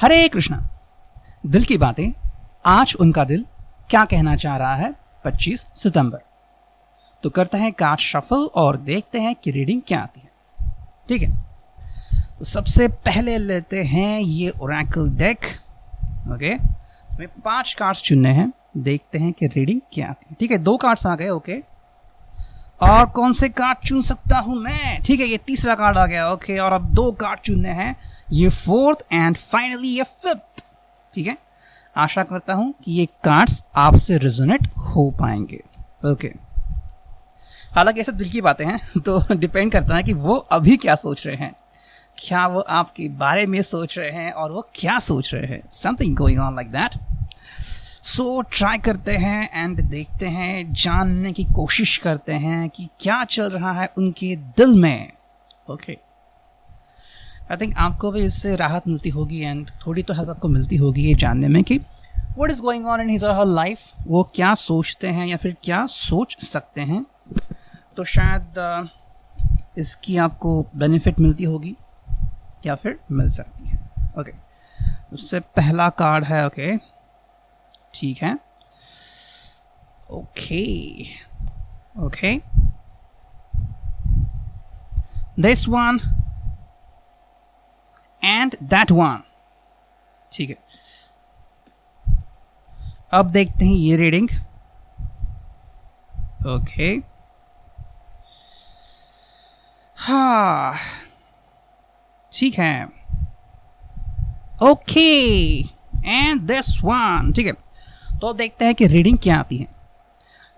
हरे कृष्णा। दिल की बातें, आज उनका दिल क्या कहना चाह रहा है 25 सितंबर। तो करते हैं कार्ड शफल और देखते हैं कि रीडिंग क्या आती है। ठीक है, तो सबसे पहले लेते हैं ये ओरेकल डेक। ओके, हमें 5 कार्ड्स चुनने हैं, देखते हैं कि रीडिंग क्या आती है। ठीक है, 2 कार्ड्स आ गए। ओके, और कौन से कार्ड चुन सकता हूं मैं? ठीक है, ये तीसरा कार्ड आ गया। ओके, और अब 2 कार्ड चुनने हैं, ये 4th एंड फाइनली ये 5th। ठीक है, आशा करता हूं कि ये कार्ड्स आपसे रेजोनेट हो पाएंगे। ओके, हालांकि ये सब दिल की बातें हैं तो डिपेंड करता है कि वो अभी क्या सोच रहे हैं, क्या वो आपके बारे में सोच रहे हैं और वो क्या सोच रहे हैं। Something going on like that. So try करते हैं एंड देखते हैं, जानने की कोशिश करते हैं कि क्या चल रहा है उनके दिल में। ओके, आई थिंक आपको भी इससे राहत मिलती होगी एंड थोड़ी तो हेल्प आपको मिलती होगी ये जानने में कि what is going on in his और हर लाइफ, वो क्या सोचते हैं या फिर क्या सोच सकते हैं। तो शायद इसकी आपको बेनिफिट मिलती होगी या फिर मिल सकती है। ओके, उससे पहला कार्ड है। ओके, ठीक है। Okay okay, this one and that one. ठीक है, अब देखते हैं ये रीडिंग। ओके, हाँ ठीक है। Okay, and this one. ठीक है, तो देखते हैं कि रीडिंग क्या आती है।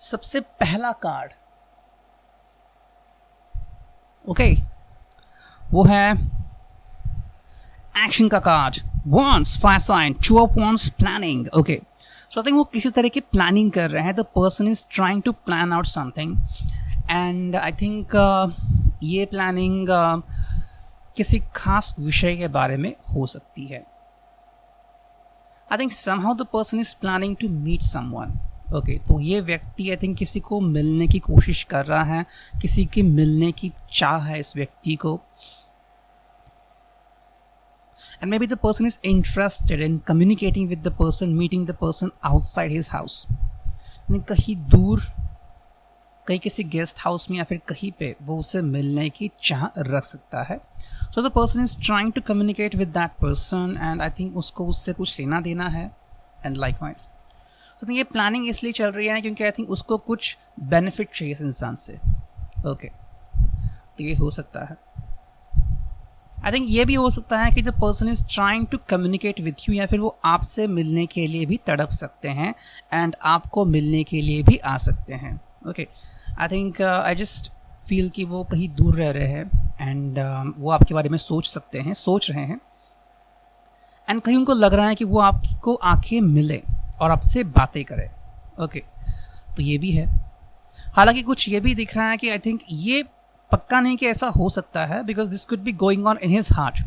सबसे पहला कार्ड ओके, वो है एक्शन का card. Wands, fire sign, 2 of wands, planning. Okay, so I think वो किसी तरह की प्लानिंग कर रहे हैं। The person is trying to plan out something and I think ये प्लानिंग किसी खास विषय के बारे में हो सकती है। I think somehow the person is planning to meet someone. Okay, तो ये व्यक्ति आई थिंक किसी को मिलने की कोशिश कर रहा है, किसी के मिलने की चाह है इस व्यक्ति को। And maybe the person is interested in communicating with the person, meeting the person outside his house. कहीं दूर, कहीं किसी गेस्ट हाउस में या फिर कहीं पे वो उसे मिलने की चाह रख सकता है। So the person is trying to communicate with that person and I think उसको उससे कुछ लेना देना है and likewise. So ये प्लानिंग इसलिए चल रही है क्योंकि आई थिंक उसको कुछ बेनिफिट चाहिए इस इंसान से। ओके, तो ये हो सकता है। आई थिंक ये भी हो सकता है कि the person is trying to communicate with you, या फिर वो आपसे मिलने के लिए भी तड़प सकते हैं एंड आपको मिलने के लिए भी आ सकते हैं। Okay, I think I just feel कि वो कहीं दूर रह रहे हैं एंड वो आपके बारे में सोच रहे हैं एंड कहीं उनको लग रहा है कि वो आपको आके मिले और आपसे बातें करे। ओके, तो ये भी है। हालांकि कुछ ये भी दिख रहा है कि आई थिंक ये पक्का नहीं कि ऐसा हो सकता है, because this could be going on in his heart.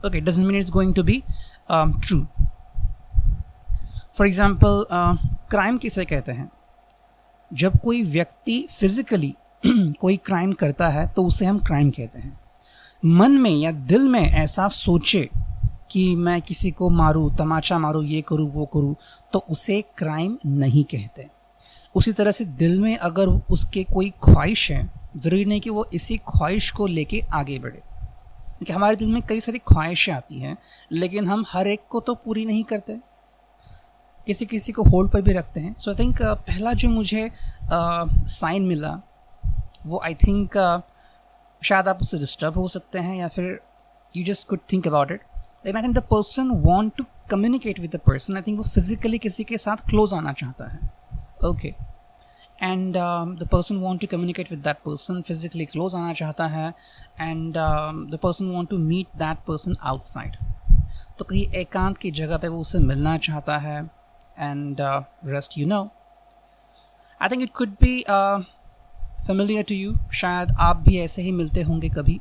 Okay, doesn't mean it's going to be true. For example, crime किसे कहते हैं? जब कोई व्यक्ति फिजिकली कोई क्राइम करता है तो उसे हम क्राइम कहते हैं। मन में या दिल में ऐसा सोचे कि मैं किसी को मारूं, तमाचा मारूं, ये करूं, वो करूं, तो उसे क्राइम नहीं कहते। उसी तरह से दिल में अगर उसके कोई ख्वाहिश है, ज़रूरी नहीं कि वो इसी ख्वाहिश को लेके आगे बढ़े, क्योंकि हमारे दिल में कई सारी ख्वाहिशें आती हैं लेकिन हम हर एक को तो पूरी नहीं करते, किसी किसी को होल्ड पर भी रखते हैं। सो आई थिंक पहला जो मुझे साइन मिला वो आई थिंक शायद आप उससे डिस्टर्ब हो सकते हैं या फिर you just could think about it. लेकिन I think the person want to communicate with the person. I think वो फिजिकली किसी के साथ क्लोज आना चाहता है। Okay, and the person want to communicate with that person, physically close आना चाहता है and the person want to meet that person outside. तो कहीं एकांत की जगह पे वो उससे मिलना चाहता है and rest you know. I think it could be familiar to you. शायद आप भी ऐसे ही मिलते होंगे कभी,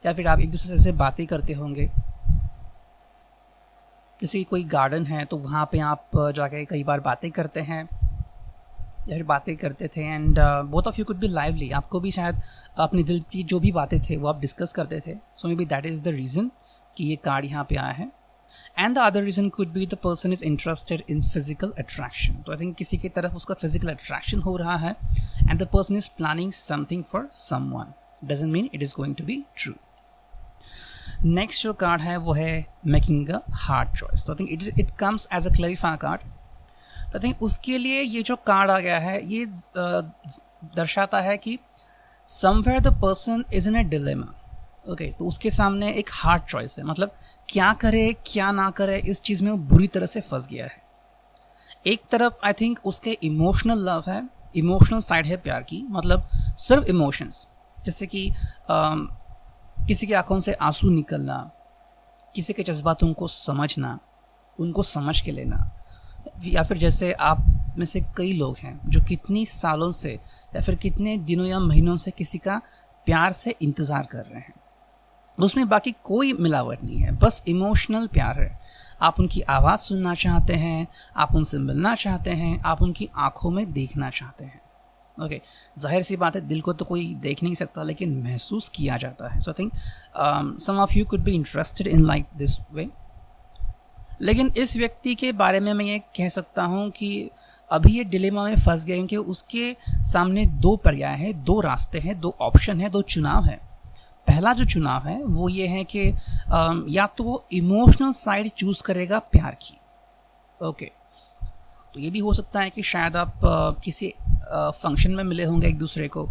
या फिर आप एक दूसरे से बातें करते होंगे। किसी कोई गार्डन है तो वहाँ पे आप जाके कई बार बातें करते हैं या फिर बातें करते थे and both of you could B lively. आपको भी शायद अपने दिल की जो भी बातें थे वो आप डिस्कस करते थे। So maybe that is the reason कि ये कार्ड यहाँ पे आया है। And the other reason could be the person is interested in physical attraction. तो आई थिंक किसी की तरफ उसका फिजिकल अट्रैक्शन हो रहा है and the person is planning something for someone. Doesn't mean it is going to be true. Next जो card है वो है मेकिंग अ हार्ड चॉइस. तो I think it comes as a clarifier card. I think उसके लिए ये जो card आ गया है ये दर्शाता है कि somewhere the person is in a dilemma. Okay, तो उसके सामने एक हार्ड चॉइस है, मतलब क्या करे क्या ना करे, इस चीज़ में वो बुरी तरह से फंस गया है. एक तरफ आई थिंक उसके इमोशनल लव है, इमोशनल साइड है प्यार की, मतलब सिर्फ इमोशंस, जैसे कि किसी की आंखों से आंसू निकलना, किसी के जज्बातों को समझना, उनको समझ के लेना, या फिर जैसे आप में से कई लोग हैं जो कितनी सालों से या फिर कितने दिनों या महीनों से किसी का प्यार से इंतज़ार कर रहे हैं. उसमें बाकी कोई मिलावट नहीं है, बस इमोशनल प्यार है. आप उनकी आवाज़ सुनना चाहते हैं, आप उनसे मिलना चाहते हैं, आप उनकी आंखों में देखना चाहते हैं. ओके, जाहिर सी बात है दिल को तो कोई देख नहीं सकता, लेकिन महसूस किया जाता है. So I think some of you could be interested in like this way. लेकिन इस व्यक्ति के बारे में मैं ये कह सकता हूँ कि अभी ये डिलेमा में फंस गए, क्योंकि उसके सामने दो पर्याय हैं, दो रास्ते हैं, दो ऑप्शन है, दो चुनाव है. पहला जो चुनाव है वो ये है कि या तो वो इमोशनल साइड चूज़ करेगा प्यार की. ओके, तो ये भी हो सकता है कि शायद आप किसी फंक्शन में मिले होंगे एक दूसरे को,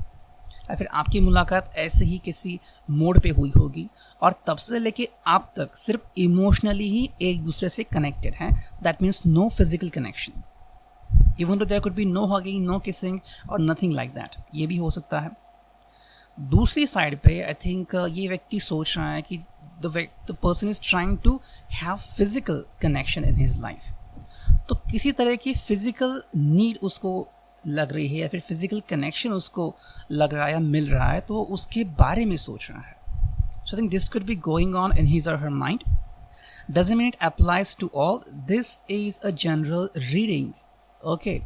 या फिर आपकी मुलाकात ऐसे ही किसी मोड़ पे हुई होगी और तब से लेके आप तक सिर्फ इमोशनली ही एक दूसरे से कनेक्टेड हैं. That means no physical connection, even though there could be no hugging, no kissing और नथिंग लाइक दैट. ये भी हो सकता है. दूसरी साइड पे आई थिंक ये व्यक्ति सोच रहा है कि the person is trying to have physical connection in his life. तो किसी तरह की फिजिकल नीड उसको लग रही है या फिर फिजिकल कनेक्शन उसको लग रहा है या मिल रहा है, तो उसके बारे में सोच रहा है. So I think this could be going on in his or her mind. Doesn't mean it applies to all. This is a general reading. Okay.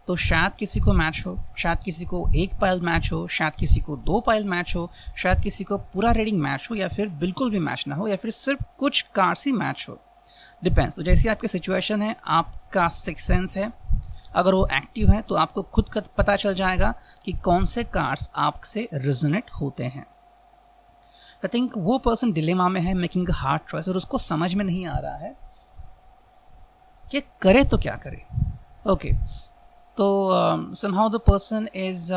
तो शायद किसी को मैच हो, शायद किसी को एक पाइल मैच हो, शायद किसी को दो पाइल मैच हो, शायद किसी को पूरा रीडिंग मैच हो, या फिर बिल्कुल भी मैच ना हो, या फिर सिर्फ कुछ कार्ड्स ही मैच हो. डिपेंड्स. तो जैसी आपकी सिचुएशन है, आपका सिक्स सेंस है, अगर वो एक्टिव है तो आपको खुद का पता चल जाएगा कि कौन से कार्ड्स आपसे रिजोनेट होते हैं. आई थिंक वो पर्सन डिलेमा में है, मेकिंग अ हार्ड चॉइस, और उसको समझ में नहीं आ रहा है कि करे तो क्या करे. ओके, तो somehow the person is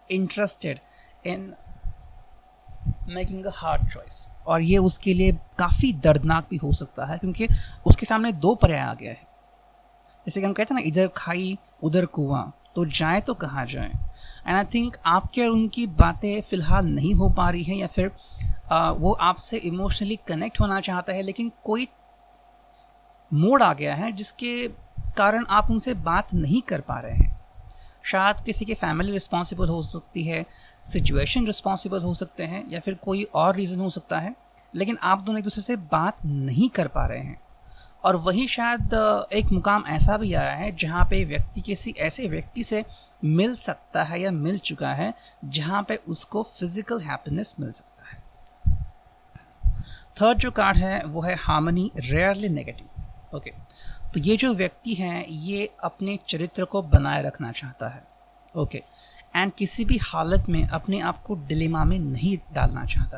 interested in making a hard choice, और ये उसके लिए काफ़ी दर्दनाक भी हो सकता है, क्योंकि उसके सामने दो पर्याय आ गया है. जैसे कि हम कहते हैं ना, इधर खाई उधर कुआं, तो जाए तो कहाँ जाए. एंड आई थिंक आपके और उनकी बातें फ़िलहाल नहीं हो पा रही हैं, या फिर वो आपसे इमोशनली कनेक्ट होना चाहता है, लेकिन कोई मोड़ आ गया है जिसके कारण आप उनसे बात नहीं कर पा रहे हैं. शायद किसी की फैमिली रिस्पॉन्सिबल हो सकती है, सिचुएशन रिस्पॉन्सिबल हो सकते हैं, या फिर कोई और रीज़न हो सकता है, लेकिन आप दोनों एक दूसरे से बात नहीं कर पा रहे हैं. और वही शायद एक मुकाम ऐसा भी आया है जहाँ पे व्यक्ति किसी ऐसे व्यक्ति से मिल सकता है या मिल चुका है जहाँ पे उसको फिजिकल हैप्पीनेस मिल सकता है. थर्ड जो कार्ड है वो है हार्मनी, रेयरली नेगेटिव. ओके, तो ये जो व्यक्ति है ये अपने चरित्र को बनाए रखना चाहता है. ओके, एंड किसी भी हालत में अपने आप को डिलेमा में नहीं डालना चाहता.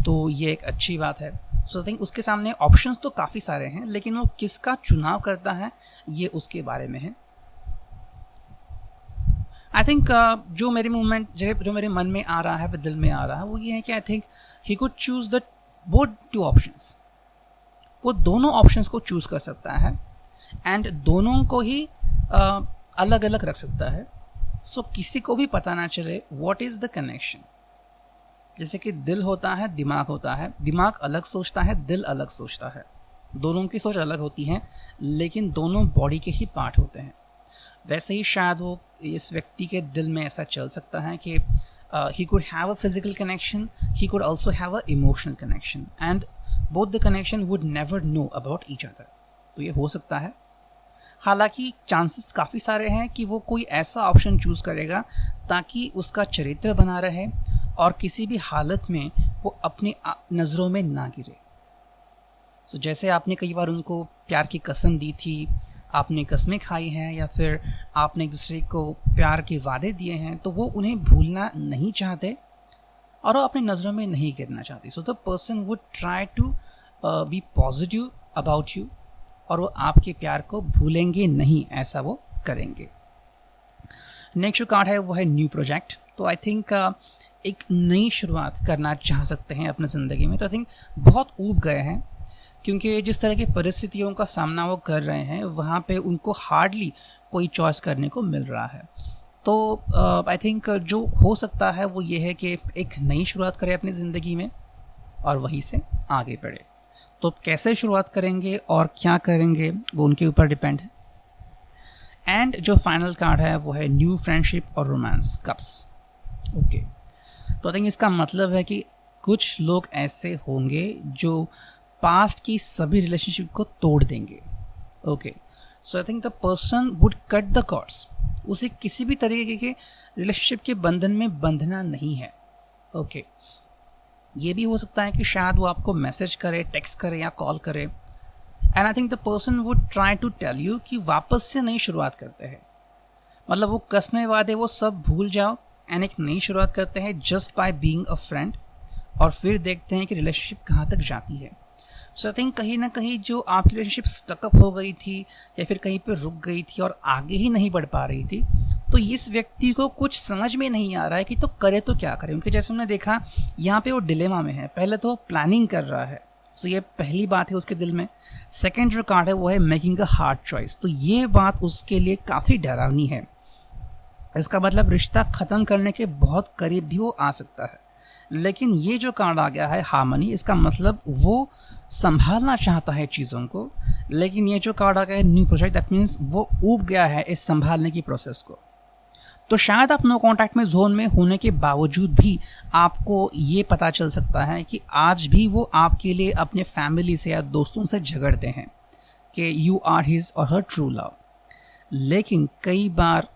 तो ये एक अच्छी बात है. सो आई थिंक उसके सामने ऑप्शंस तो काफ़ी सारे हैं, लेकिन वो किसका चुनाव करता है ये उसके बारे में है. आई थिंक जो मेरे मूवमेंट जो मेरे मन में आ रहा है, दिल में आ रहा है, वो ये है कि I think he could choose the both two options. वो दोनों ऑप्शंस को चूज़ कर सकता है एंड दोनों को ही अलग अलग रख सकता है. सो किसी को भी पता ना चले व्हाट इज़ द कनेक्शन. जैसे कि दिल होता है, दिमाग होता है, दिमाग अलग सोचता है, दिल अलग सोचता है, दोनों की सोच अलग होती है, लेकिन दोनों बॉडी के ही पार्ट होते हैं. वैसे ही शायद वो इस व्यक्ति के दिल में ऐसा चल सकता है कि he could have a physical connection, he could also have a emotional connection, and both the connection would never know about each other. तो ये हो सकता है. हालांकि चांसेस काफ़ी सारे हैं कि वो कोई ऐसा ऑप्शन चूज़ करेगा ताकि उसका चरित्र बना रहे और किसी भी हालत में वो अपनी नज़रों में ना गिरे. सो जैसे आपने कई बार उनको प्यार की कसम दी थी, आपने कस्में खाई हैं, या फिर आपने एक दूसरे को प्यार के वादे दिए हैं, तो वो उन्हें भूलना नहीं चाहते और वो अपनी नज़रों में नहीं गिरना चाहती. So the person would try to be positive about you, और वो आपके प्यार को भूलेंगे नहीं, ऐसा वो करेंगे. नेक्स्ट जो कार्ड है वो है न्यू प्रोजेक्ट. तो आई थिंक एक नई शुरुआत करना चाह सकते हैं अपनी ज़िंदगी में. तो आई थिंक बहुत ऊब गए हैं, क्योंकि जिस तरह की परिस्थितियों का सामना वो कर रहे हैं वहाँ पे उनको हार्डली कोई चॉइस करने को मिल रहा है. तो आई थिंक जो हो सकता है वो ये है कि एक नई शुरुआत करें अपनी ज़िंदगी में और वहीं से आगे बढ़े. तो कैसे शुरुआत करेंगे और क्या करेंगे वो उनके ऊपर डिपेंड है. एंड जो फाइनल कार्ड है वो है न्यू फ्रेंडशिप और रोमांस कप्स. ओके, तो आई थिंक इसका मतलब है कि कुछ लोग ऐसे होंगे जो पास्ट की सभी रिलेशनशिप को तोड़ देंगे. Okay, so I think the person would cut the cords. उसे किसी भी तरीके के रिलेशनशिप के बंधन में बंधना नहीं है. ओके, ये भी हो सकता है कि शायद वो आपको मैसेज करे, टेक्स्ट करे या कॉल करे, and I think the person would try to tell you कि वापस से नई शुरुआत करते हैं. मतलब वो कस्में वादे वो सब भूल जाओ एंड एक नई शुरुआत करते हैं just by being a friend, और फिर देखते हैं कि रिलेशनशिप कहाँ तक जाती है. सो आई थिंक कहीं ना कहीं जो आपकी रिलेशनशिप स्टकअप हो गई थी या फिर कहीं पर रुक गई थी और आगे ही नहीं बढ़ पा रही थी, तो इस व्यक्ति को कुछ समझ में नहीं आ रहा है कि तो करे तो क्या करे. क्योंकि जैसे हमने देखा यहाँ पे वो डिलेमा में है. पहले तो प्लानिंग कर रहा है, सो ये पहली बात है उसके दिल में. सेकेंड जो कार्ड है वो है मेकिंग अ हार्ड चॉइस. तो ये बात उसके लिए काफ़ी डरावनी है. इसका मतलब रिश्ता ख़त्म करने के बहुत करीब भी वो आ सकता है. लेकिन ये जो कार्ड आ गया है हार्मनी, इसका मतलब वो संभालना चाहता है चीज़ों को. लेकिन ये जो कार्ड आ गया है न्यू प्रोजेक्ट, दैट मीन्स वो ऊब गया है इस संभालने की प्रोसेस को. तो शायद आप नो कॉन्टैक्ट में जोन में होने के बावजूद भी आपको ये पता चल सकता है कि आज भी वो आपके लिए अपने फैमिली से या दोस्तों से झगड़ते हैं कि यू आर हिज और हर ट्रू लव. लेकिन कई बार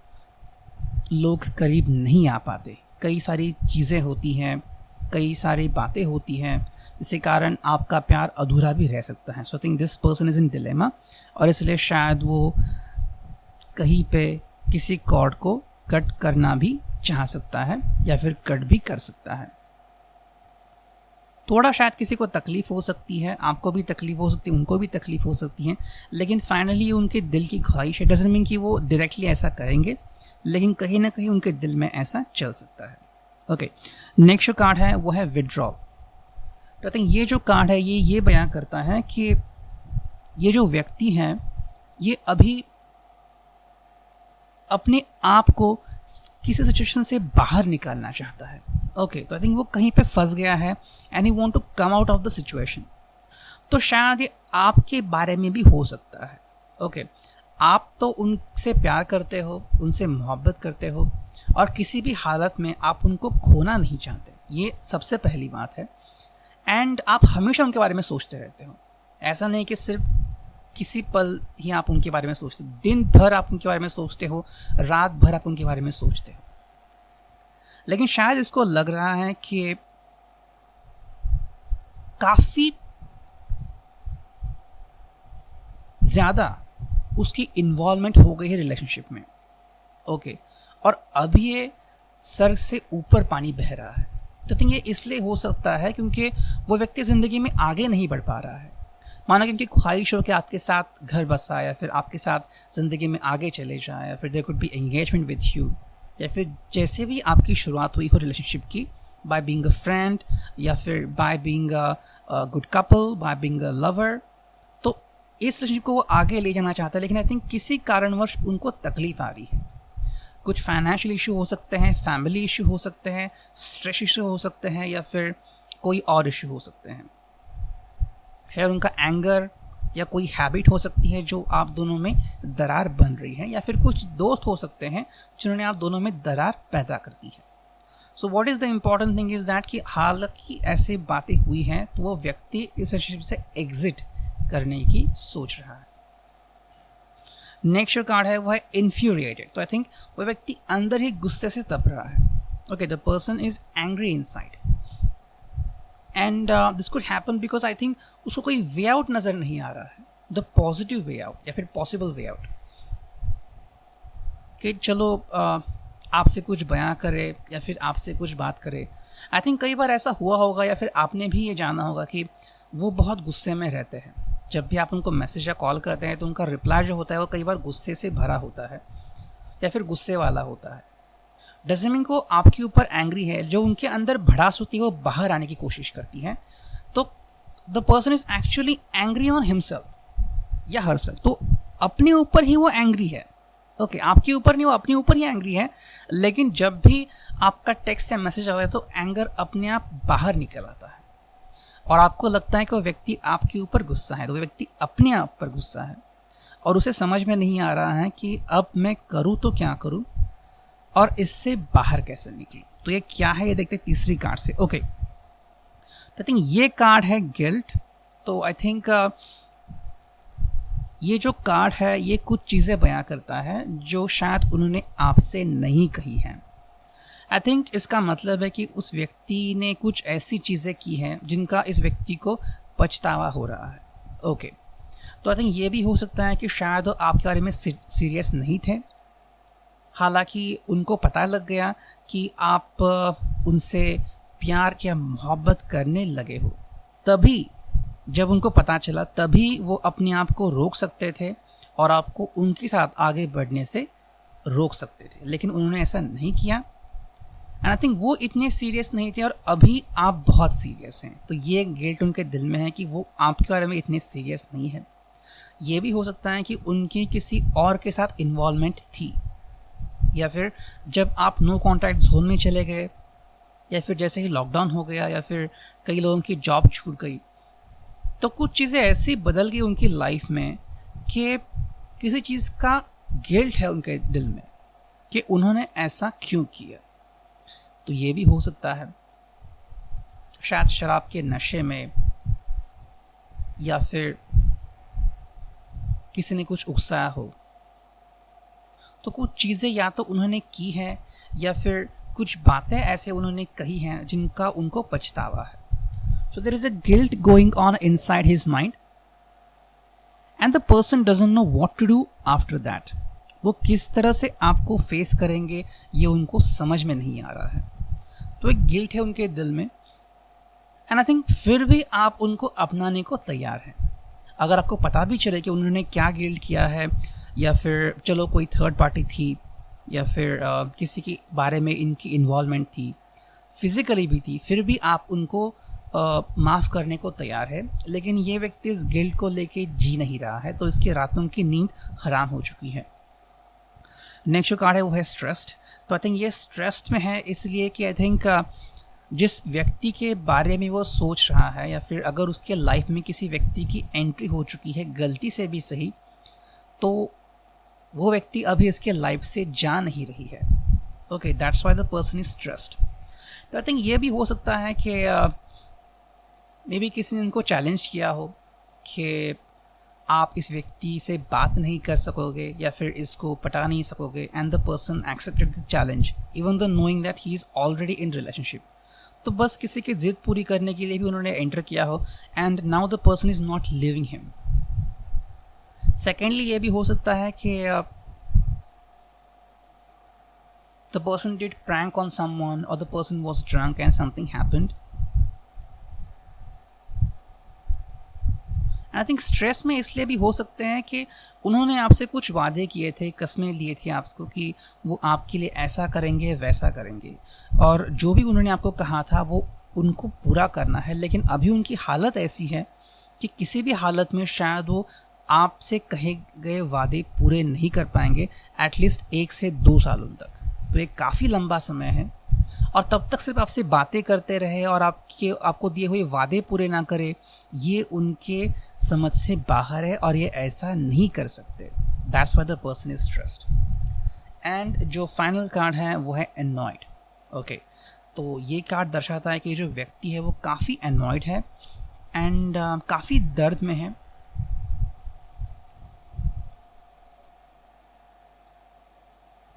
लोग करीब नहीं आ पाते. कई सारी चीज़ें होती हैं, कई सारी बातें होती हैं जिसके कारण आपका प्यार अधूरा भी रह सकता है. So I think this person is in dilemma, और इसलिए शायद वो कहीं पे किसी कॉर्ड को कट करना भी चाह सकता है या फिर कट भी कर सकता है. थोड़ा शायद किसी को तकलीफ हो सकती है, आपको भी तकलीफ हो सकती है, उनको भी तकलीफ हो सकती है, लेकिन फाइनली उनके दिल की ख्वाहिश है. डजंट मीन कि वो डायरेक्टली ऐसा करेंगे, लेकिन कहीं ना कहीं उनके दिल में ऐसा चल सकता है. ओके, नेक्स्ट जो कार्ड है वो है विड्रॉल. तो आई थिंक ये जो कार्ड है ये बयान करता है कि ये जो व्यक्ति है ये अभी अपने आप को किसी सिचुएशन से बाहर निकालना चाहता है. ओके, तो आई थिंक वो कहीं पे फंस गया है and he want to come out of the situation. तो शायद ये आपके बारे में भी हो सकता है. ओके, आप तो उनसे प्यार करते हो, उनसे मोहब्बत करते हो, और किसी भी हालत में आप उनको खोना नहीं चाहते. ये सबसे पहली बात है. एंड आप हमेशा उनके बारे में सोचते रहते हो. ऐसा नहीं कि सिर्फ किसी पल ही आप उनके बारे में सोचते हो. दिन भर आप उनके बारे में सोचते हो, रात भर आप उनके बारे में सोचते हो. लेकिन शायद इसको लग रहा है कि काफ़ी ज़्यादा उसकी इन्वॉल्वमेंट हो गई है रिलेशनशिप में. ओके, और अब ये सर से ऊपर पानी बह रहा है. तो थिंक ये इसलिए हो सकता है क्योंकि वो व्यक्ति ज़िंदगी में आगे नहीं बढ़ पा रहा है. माना कि उनकी ख्वाहिश हो कि आपके साथ घर बसा, या फिर आपके साथ ज़िंदगी में आगे चले जाए, या फिर there could be engagement with you, या फिर जैसे भी आपकी शुरुआत हुई हो रिलेशनशिप की, बाय बीइंग अ फ्रेंड, या फिर by being a good couple, by being a lover. तो इस रिलेशनशिप को वो आगे ले जाना चाहता है, लेकिन आई थिंक किसी कारणवश उनको तकलीफ आ रही है. कुछ फाइनेंशियल इशू हो सकते हैं, फैमिली इशू हो सकते हैं, स्ट्रेस इशू हो सकते हैं, या फिर कोई और इशू हो सकते हैं. शायद उनका एंगर या कोई हैबिट हो सकती है जो आप दोनों में दरार बन रही है, या फिर कुछ दोस्त हो सकते हैं जिन्होंने आप दोनों में दरार पैदा कर दी है. So what is the important thing is that कि हालांकि ऐसी बातें हुई हैं तो वो व्यक्ति इस रिलेशनशिप से एग्जिट करने की सोच रहा है. नेक्स्ट जो कार्ड है वो है इन्फ्यूरिएटेड. तो आई थिंक वो व्यक्ति अंदर ही गुस्से से तप रहा है. Okay, the person is angry inside. And this could happen because I think उसको कोई वे आउट नज़र नहीं आ रहा है, द पॉजिटिव वे आउट या फिर पॉसिबल वे आउट, कि चलो आपसे कुछ बयां करे या फिर आपसे कुछ बात करे। आई थिंक कई बार ऐसा हुआ होगा या फिर आपने भी ये जाना होगा कि वो बहुत गुस्से में रहते हैं। जब भी आप उनको मैसेज या कॉल करते हैं तो उनका रिप्लाई जो होता है वो कई बार गुस्से से भरा होता है या फिर गुस्से वाला होता है। डज़न्ट मीन को आपके ऊपर एंग्री है, जो उनके अंदर भड़ास होती है वो बाहर आने की कोशिश करती है। तो the person is actually angry on himself या हरसेल्फ, तो अपने ऊपर ही वो एंग्री है। ओके, आपके ऊपर नहीं, वो अपने ऊपर ही एंग्री है। लेकिन जब भी आपका टेक्स्ट या मैसेज आता है तो एंगर अपने आप बाहर निकल आता है और आपको लगता है कि वो व्यक्ति आपके ऊपर गुस्सा है, तो वो व्यक्ति अपने आप पर गुस्सा है और उसे समझ में नहीं आ रहा है कि अब मैं करूँ तो क्या करूँ और इससे बाहर कैसे निकलूँ। तो ये क्या है, ये देखते हैं तीसरी कार्ड से। ओके, आई थिंक ये कार्ड है गिल्ट। तो आई थिंक ये जो कार्ड है ये कुछ चीज़ें बयां करता है जो शायद उन्होंने आपसे नहीं कही हैं। आई थिंक इसका मतलब है कि उस व्यक्ति ने कुछ ऐसी चीज़ें की हैं जिनका इस व्यक्ति को पछतावा हो रहा है। ओके, तो आई थिंक ये भी हो सकता है कि शायद वो आपके बारे में सीरियस नहीं थे, हालांकि उनको पता लग गया कि आप उनसे प्यार या मोहब्बत करने लगे हो। तभी जब उनको पता चला तभी वो अपने आप को रोक सकते थे और आपको उनके साथ आगे बढ़ने से रोक सकते थे, लेकिन उन्होंने ऐसा नहीं किया। एंड आई थिंक वो इतने सीरियस नहीं थे और अभी आप बहुत सीरियस हैं। तो ये गिल्ट उनके दिल में है कि वो आपके बारे में इतने सीरियस नहीं है। ये भी हो सकता है कि उनकी किसी और के साथ इन्वॉल्वमेंट थी, या फिर जब आप नो कॉन्टैक्ट जोन में चले गए, या फिर जैसे ही लॉकडाउन हो गया, या फिर कई लोगों की जॉब छूट गई, तो कुछ चीज़ें ऐसी बदल गई उनकी लाइफ में कि किसी चीज़ का गिल्ट है उनके दिल में कि उन्होंने ऐसा क्यों किया। तो ये भी हो सकता है शायद शराब के नशे में, या फिर किसी ने कुछ उकसाया हो। तो कुछ चीज़ें या तो उन्होंने की हैं या फिर कुछ बातें ऐसे उन्होंने कही हैं जिनका उनको पछतावा है। So there is a guilt going on inside his mind and the person doesn't know what to do after that. वो किस तरह से आपको फेस करेंगे ये उनको समझ में नहीं आ रहा है। तो एक गिल्ट है उनके दिल में एंड आई थिंक फिर भी आप उनको अपनाने को तैयार हैं। अगर आपको पता भी चले कि उन्होंने क्या गिल्ट किया है, या फिर चलो कोई थर्ड पार्टी थी, या फिर किसी के बारे में इनकी इन्वॉल्वमेंट थी, फिजिकली भी थी, फिर भी आप उनको माफ़ करने को तैयार है। लेकिन ये व्यक्ति इस गिल्ट को लेके जी नहीं रहा है, तो इसकी रातों की नींद हराम हो चुकी है। नेक्स्ट जो कार्ड है वो है स्ट्रेस्ड। तो आई थिंक ये स्ट्रेस्ड में है इसलिए कि आई थिंक जिस व्यक्ति के बारे में वो सोच रहा है, या फिर अगर उसके लाइफ में किसी व्यक्ति की एंट्री हो चुकी है गलती से भी सही, तो वो व्यक्ति अभी इसके लाइफ से जा नहीं रही है। Okay, that's why the person is stressed. तो आई थिंक ये भी हो सकता है कि मे बी किसी ने उनको चैलेंज किया हो कि आप इस व्यक्ति से बात नहीं कर सकोगे या फिर इसको पटा नहीं सकोगे, and the person accepted the challenge even the knowing that he is already in relationship. तो बस किसी की जिद पूरी करने के लिए भी उन्होंने एंटर किया हो and now the person is not living him. Secondly ये भी हो सकता है कि the person did prank on someone और the person was drunk and something happened. I think stress में इसलिए भी हो सकते हैं कि उन्होंने आपसे कुछ वादे किए थे, कस्में लिए थे आपको कि वो आपके लिए ऐसा करेंगे वैसा करेंगे, और जो भी उन्होंने आपको कहा था वो उनको पूरा करना है। लेकिन अभी उनकी हालत ऐसी है कि किसी भी हालत में शायद वो आपसे कहे गए वादे पूरे नहीं कर पाएंगे, एटलीस्ट 1 से 2 सालों तक। तो ये काफ़ी लंबा समय है, और तब तक सिर्फ आपसे बातें करते रहे और आपको दिए हुए वादे पूरे ना करे, ये उनके समझ से बाहर है और ये ऐसा नहीं कर सकते। That's why the person is stressed. And जो फाइनल कार्ड है वो है एनॉयड। ओके, तो ये कार्ड दर्शाता है कि जो व्यक्ति है वो काफ़ी एनॉयड है एंड काफ़ी दर्द में है।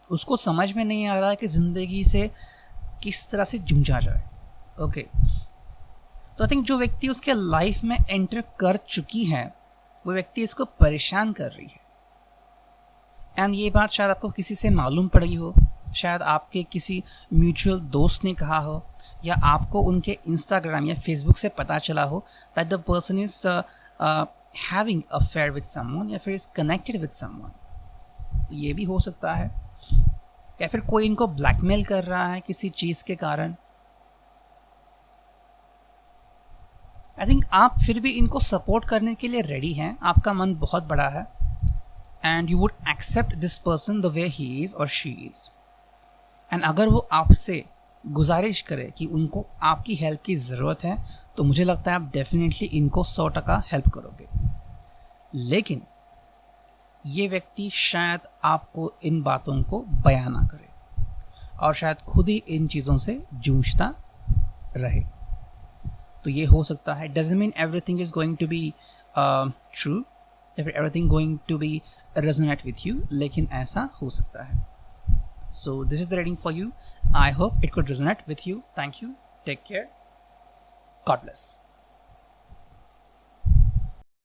उसको समझ में नहीं आ रहा है कि ज़िंदगी से किस तरह से जूझा जाए। ओके, तो आई थिंक जो व्यक्ति उसके लाइफ में एंटर कर चुकी है वो व्यक्ति इसको परेशान कर रही है। एंड ये बात शायद आपको किसी से मालूम पड़ी हो, शायद आपके किसी म्यूचुअल दोस्त ने कहा हो, या आपको उनके इंस्टाग्राम या फेसबुक से पता चला हो that the person is having affair with someone या फिर इज कनेक्टेड विद समवन। ये भी हो सकता है। या फिर कोई इनको ब्लैकमेल कर रहा है किसी चीज़ के कारण। आई थिंक आप फिर भी इनको सपोर्ट करने के लिए रेडी हैं, आपका मन बहुत बड़ा है and you would accept this person the way he is और शी इज़। एंड अगर वो आपसे गुजारिश करे कि उनको आपकी हेल्प की ज़रूरत है तो मुझे लगता है आप डेफिनेटली इनको 100% हेल्प करोगे। लेकिन ये व्यक्ति शायद आपको इन बातों को बयां ना करे और शायद खुद ही इन चीज़ों से जूझता रहे। तो ये हो सकता है। Doesn't mean everything is going to be true या फिर everything going to be resonate with you, लेकिन ऐसा हो सकता है। So this is the reading for you. I hope it could resonate with you. Thank you. Take care. God bless.